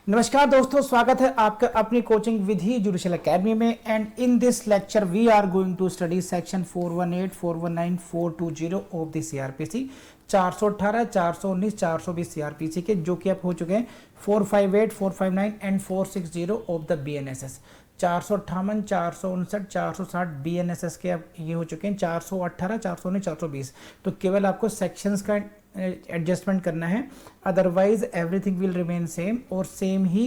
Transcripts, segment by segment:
नमस्कार दोस्तों, स्वागत है आपका अपनी कोचिंग विधि जुडिशियल एकेडमी में। And in this lecture we are going to study section 418, 419, 420 of the CrPC. 418, 419, 420 CrPC के जो कि आप हो चुके हैं 458, 459 and 460 of the BNSS. 458, 459, 460 BNSS के अब ये हो चुके हैं। 418, 419, 420 तो केवल आपको सेक्शंस का एडजस्टमेंट करना है, otherwise everything will remain same और सेम ही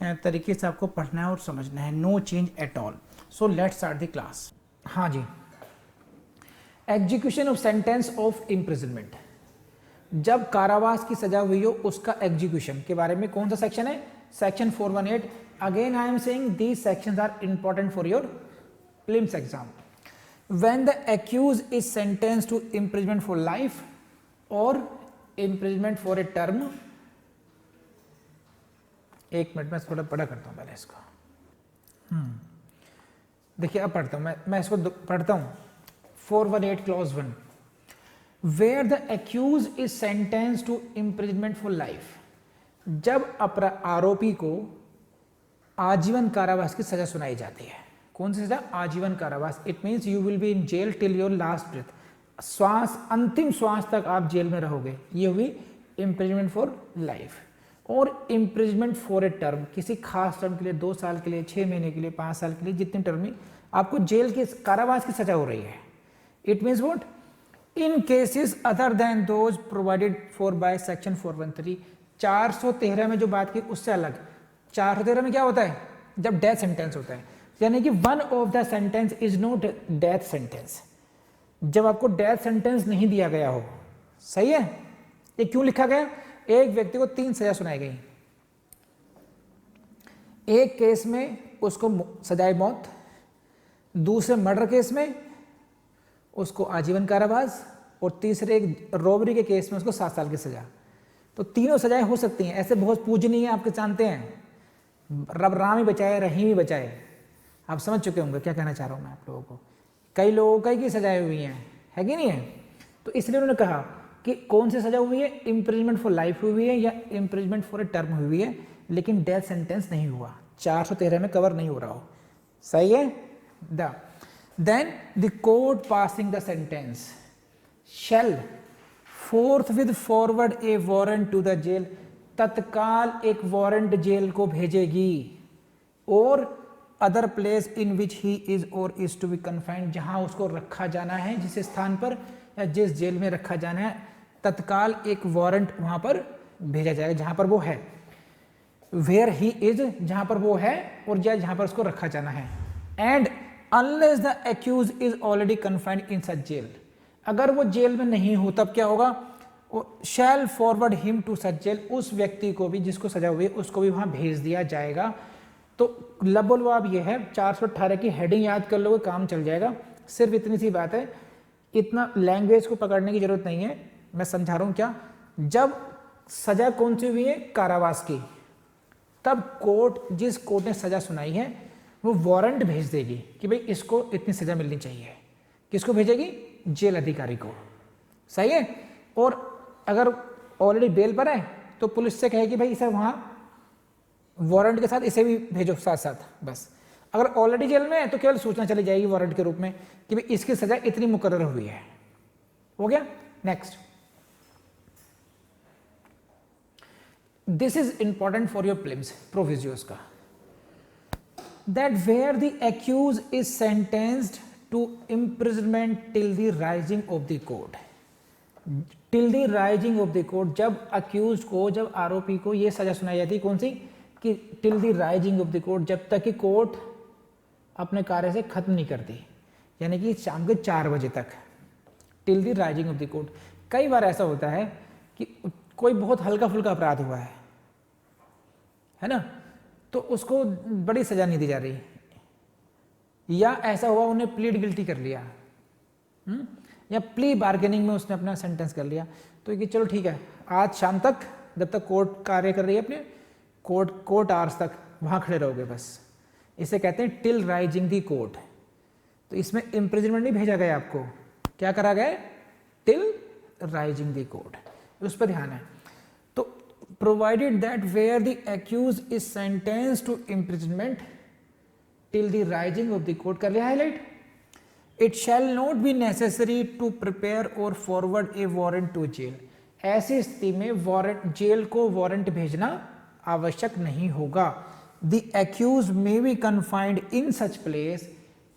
तरीके से आपको पढ़ना है और समझना है। No change at all. So let's start the class. हाँ जी, execution of sentence of imprisonment. जब कारावास की सजा हुई हो उसका एग्जीक्यूशन के बारे में कौन सा सेक्शन है? Section 418। Again I am saying these sections are important for your prelims exam. When the accused is sentenced to imprisonment for life or imprisonment for a term. एक मिनट में थोड़ा बड़ा करता हूं पहले इसको। देखिए अब पढ़ता हूं मैं इसको पढ़ता हूं। 418 clause 1, where the accused is sentence to imprisonment for life. जब आरोपी को आजीवन कारावास की सजा सुनाई जाती है। कौन सी सजा? आजीवन कारावास। It means you will be in jail till your last breath. श्वास, अंतिम श्वास तक आप जेल में रहोगे। ये हुई imprisonment for life. Or imprisonment for a term, किसी खास टर्म के लिए, 2 साल के लिए, 6 महीने के लिए, 5 साल के लिए, जितनी टर्म में आपको जेल के कारावास की सजा हो रही है। It means what? In cases other than those provided for by section 413। 413 में जो बात की उससे अलग। 413 में क्या होता है? जब डेथ सेंटेंस होता है, यानी कि one of the sentence is not death sentence. जब आपको डेथ सेंटेंस नहीं दिया गया हो। सही है? ये क्यों लिखा गया? एक व्यक्ति को 3 सजा सुनाई गई। एक केस में उसको सजाए मौत, दूसरे मर्डर केस में उसको आजीवन कारावास, और तीसरे एक रॉबरी के केस में उसको 7 साल की सजा। तो तीनों सजाएं हो सकती हैं। ऐसे बहुत पूजनीय आपके जानते हैं। रब राम ही बचाए, रहीम ही बचाए। आप समझ चुके होंगे क्या कहना चाह रहा हूं मैं आप लोगों को। कई लोगों कई की सजाएं हुई हैं, है कि नहीं है? तो इसलिए उन्होंने कहा कि कौन सी सजा हुई है? इम्प्रिजमेंट फॉर लाइफ हुई है या इम्प्रिजमेंट फॉर ए टर्म हुई है, लेकिन डेथ सेंटेंस नहीं हुआ। 413 में कवर नहीं हो रहा हो। सही है? Then the court passing the sentence shall forthwith forward a warrant to the jail. तत्काल एक वारंट जेल को भेजेगी। Or other place in which he is or is to be confined, जहां उसको रखा जाना है, जिस स्थान पर या जिस जेल में रखा जाना है, तत्काल एक वारंट वहां पर भेजा जाएगा जहां पर वो है। वेयर ही इज, जहां पर वो है, और जहां पर उसको रखा जाना है। And unless the accused is already confined in such jail. अगर वो जेल में नहीं हो तब क्या होगा? Shall forward him to such jail. उस व्यक्ति को भी जिसको सजा हुई है उसको भी वहां भेज दिया जाएगा। तो लबोलवाब ये है, 418 की हेडिंग याद कर लोगे, काम चल जाएगा। सिर्फ इतनी सी बात है, इतना लैंग्वेज को पकड़ने की जरूरत नहीं है। मैं समझा रहा हूं क्या। जब सजा कौन सी हुई है? कारावास की। तब कोर्ट, जिस कोर्ट ने सजा सुनाई है, वो वारंट भेज देगी कि भाई इसको इतनी सजा मिलनी चाहिए। किसको भेजेगी? जेल अधिकारी को। सही है? और अगर ऑलरेडी बेल पर है तो पुलिस से कहेगी भाई इसे वहां वारंट के साथ इसे भी भेजो साथ साथ। बस अगर ऑलरेडी जेल में है तो केवल सूचना चली जाएगी वारंट के रूप में कि भाई इसकी सजा इतनी मुकर्रर हुई है। हो गया? Next, this is important for your prelims provisions का। That where the accused is sentenced to imprisonment till the rising of the court. Till the rising of the court, जब अक्यूज को, जब आरोपी को यह सजा सुनाई जाती है, कौन सी? कि till the rising of the court, जब तक कि कोर्ट अपने कार्य से खत्म नहीं करती, यानी कि शाम के 4 बजे तक। Till the rising of the court. कई बार ऐसा होता है कि कोई बहुत हल्का फुल्का अपराध हुआ है ना, तो उसको बड़ी सजा नहीं दी जा रही, या ऐसा हुआ उन्हें प्लीड गिल्टी कर लिया, या प्ली बार्गेनिंग में उसने अपना सेंटेंस कर लिया। तो कि चलो ठीक है, आज शाम तक, जब तक कोर्ट कार्य कर रही है अपने कोर्ट आवर्स तक वहां खड़े रहोगे बस। इसे कहते हैं टिल राइजिंग दी कोर्ट। तो इसमें इम्प्रिजनमेंट नहीं भेजा गया आपको, क्या करा गया? टिल राइजिंग दी कोर्ट। उस पर ध्यान है। तो provided that where the accused is sentenced to imprisonment till the rising of the court, कर लिया highlight, it shall not be necessary to prepare or forward a warrant to jail. ऐसी स्थिति में वारंट, जेल को warrant भेजना आवश्यक नहीं होगा. The accused may be confined in such place,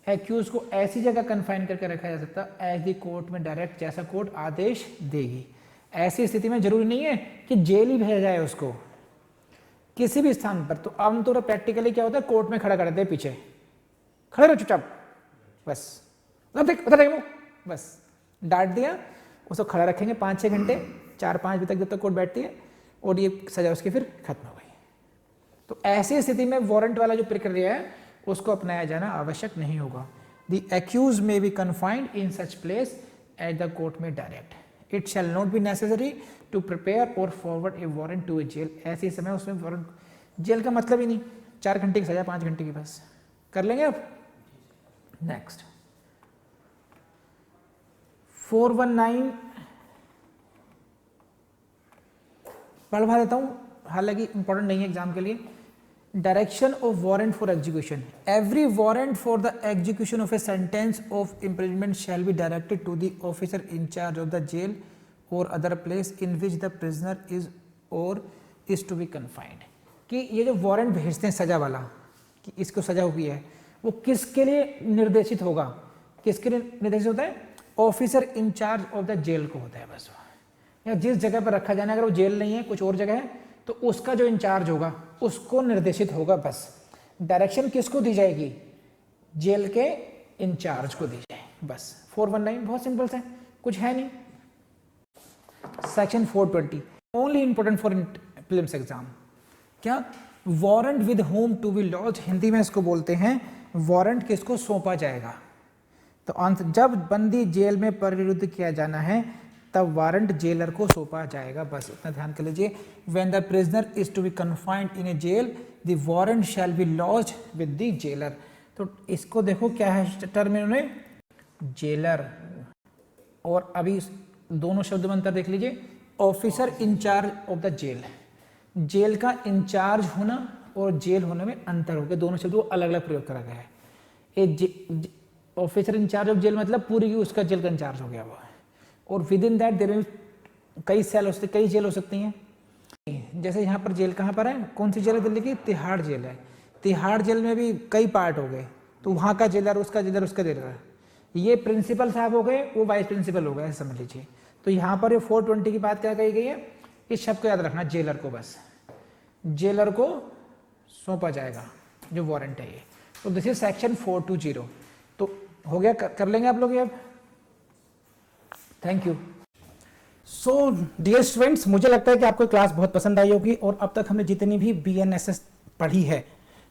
accused को ऐसी जगह कन्फाइन करके रखा जा सकता as the court may direct, जैसा कोर्ट आदेश देगी. ऐसी स्थिति में जरूरी नहीं है कि जेल ही भेजा जाए उसको, किसी भी स्थान पर. तो आमतौर पर प्रैक्टिकली क्या होता है, कोर्ट में खड़ा कर देते हैं, पीछे खड़े रहो चुपचाप, बस देख उधर देखो, बस डांट दिया, उसको खड़ा रखेंगे 5-6 घंटे, 4-5 बजे तक जब तक कोर्ट बैठती है, और ये सजा उसकी फिर खत्म हो गई. तो ऐसी स्थिति में वारंट वाला जो प्रक्रिया है उसको अपनाया जाना आवश्यक नहीं होगा. The accused may be confined in such place at the court may direct. It shall not be necessary to prepare or forward a warrant to a jail. ऐसे समय उसमें वारंट, जेल का मतलब ही नहीं 4 घंटे की सजा, 5 घंटे की बस. कर लेंगे अब. नेक्स्ट 419 पढ़वा देता हूं, हालांकि इंपॉर्टेंट नहीं है एग्जाम के लिए. Direction of warrant for execution. Every warrant for the execution of a sentence of imprisonment shall be directed to the officer in charge of the jail or other place in which the prisoner is or is to be confined. कि ये जो warrant भेजते हैं सजा वाला, कि इसको सजा हुई है, वो किसके लिए निर्देशित होगा, किसके लिए निर्देशित होता है, officer in charge of the jail को होता है बस. या जिस जगह पर रखा जाना, अगर वो जेल नहीं है कुछ और जगह है, तो उसका जो इंचार्ज होगा उसको निर्देशित होगा बस. डायरेक्शन किसको दी जाएगी, जेल के इंचार्ज को दी जाए बस. 419 बहुत सिंपल है, कुछ है नहीं. Section 420 only important for prelims exam. क्या, warrant with whom to be lodge, Hindi में इसको बोलते हैं वारंट किसको सौंपा जाएगा. तो आंसर, जब बंदी जेल में परिरुद्ध किया जाना है तब वारंट जेलर को सौंपा जाएगा बस. इतना ध्यान कर लीजिए. When the prisoner is to be confined in a jail the warrant shall be lodge with the jailer. तो इसको देखो क्या है टर्म इन्होंने, जेलर. और अभी दोनों शब्द में अंतर देख लीजिए. Officer incharge of the jail, jail का इंचार्ज होना और जेल होने में अंतर हो गया. दोनों शब्द को अलग अलग प्रयोग करा गया है. ऑफिसर इंचार्ज ऑफ जेल मतलब पूरी की उसका जेल का इंचार्ज हो गया वो. और विद इन दैट देर कई सेल हो सकते, कई जेल हो सकती हैं. जैसे यहाँ पर जेल कहाँ पर है, कौन सी जेल है, दिल्ली की तिहाड़ जेल है. तिहाड़ जेल में भी कई पार्ट हो गए, तो वहाँ का जेलर, उसका जेलर, उसका जेलर. ये प्रिंसिपल साहब हो गए, वो वाइस प्रिंसिपल हो गए, ऐसे समझ लीजिए. तो यहाँ पर ये 420 की बात क्या कही गई है, इस शब्द को याद रखना, जेलर को बस, जेलर को सौंपा जाएगा जो वारंट है ये. तो दिस इज सेक्शन 420. तो हो गया, कर लेंगे आप लोग ये अब. Thank you. So dear students, मुझे लगता है कि आपको क्लास बहुत पसंद आई होगी. और अब तक हमने जितनी भी BNSS पढ़ी है,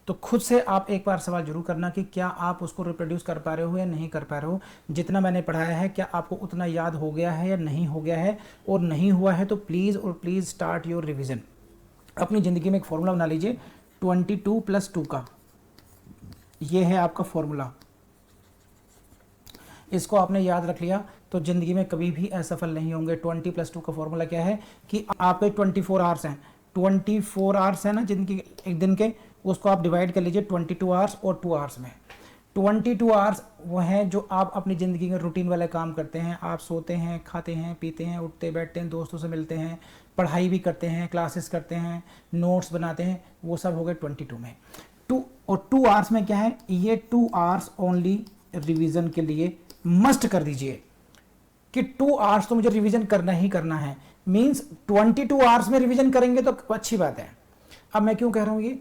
तो खुद से आप एक बार सवाल जरूर करना कि क्या आप उसको रिप्रोड्यूस कर पा रहे हो या नहीं कर पा रहे हो. जितना मैंने पढ़ाया है क्या आपको उतना याद हो गया है या नहीं हो गया है, और नहीं हुआ है तो प्लीज़ और प्लीज़ स्टार्ट योर रिविज़न. अपनी ज़िंदगी में एक फॉर्मूला बना लीजिए 22 + 2 का. ये है आपका फॉर्मूला. इसको आपने याद रख लिया तो ज़िंदगी में कभी भी असफल नहीं होंगे. 20 + 2 का फॉर्मूला क्या है कि आपके 24 आवर्स हैं, 24 आवर्स है ना जिंदगी एक दिन के, उसको आप डिवाइड कर लीजिए 22 आवर्स और 2 आवर्स में. 22 आवर्स वो हैं जो आप अपनी ज़िंदगी में रूटीन वाले काम करते हैं. आप सोते हैं, खाते हैं, पीते हैं, उठते बैठते हैं, दोस्तों से मिलते हैं, पढ़ाई भी करते हैं, क्लासेस करते हैं, नोट्स बनाते हैं, वो सब हो गए 22 में. 2 आवर्स में क्या है, ये 2 आवर्स ओनली रिवीजन के लिए मस्ट कर दीजिए कि 2 आवर्स तो मुझे रिवीजन करना ही करना है. मींस 22 आवर्स में रिवीजन करेंगे तो अच्छी बात है. अब मैं क्यों कह रहा हूं ये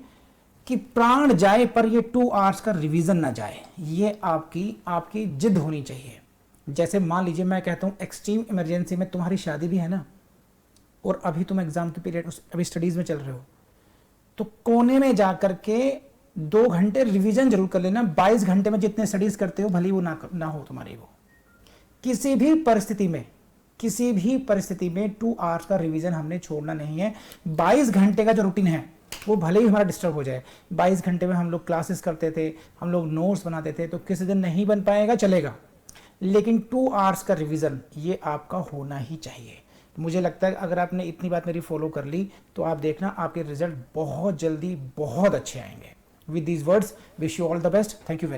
कि प्राण जाए पर ये 2 आवर्स का रिवीजन ना जाए, ये आपकी जिद होनी चाहिए. जैसे मान लीजिए मैं कहता हूं एक्सट्रीम इमरजेंसी में तुम्हारी शादी भी है ना, और अभी तुम एग्जाम के पीरियड अभी स्टडीज में चल रहे हो, तो कोने में जाकर के 2 घंटे रिवीजन जरूर कर लेना. 22 घंटे में जितने स्टडीज करते हो भली वो ना हो तुम्हारी. वो किसी भी परिस्थिति में 2 आवर्स का रिवीजन हमने छोड़ना नहीं है. 22 घंटे का जो रूटीन है वो भले ही हमारा डिस्टर्ब हो जाए. 22 घंटे में हम लोग क्लासेस करते थे, हम लोग नोट्स बनाते थे, तो किसी दिन नहीं बन पाएगा चलेगा, लेकिन 2 आवर्स का रिवीजन ये आपका होना ही चाहिए. तो मुझे लगता है अगर आपने इतनी बात मेरी फॉलो कर ली तो आप देखना आपके रिजल्ट बहुत जल्दी बहुत अच्छे आएंगे। With these words wish you all the best. Thank you very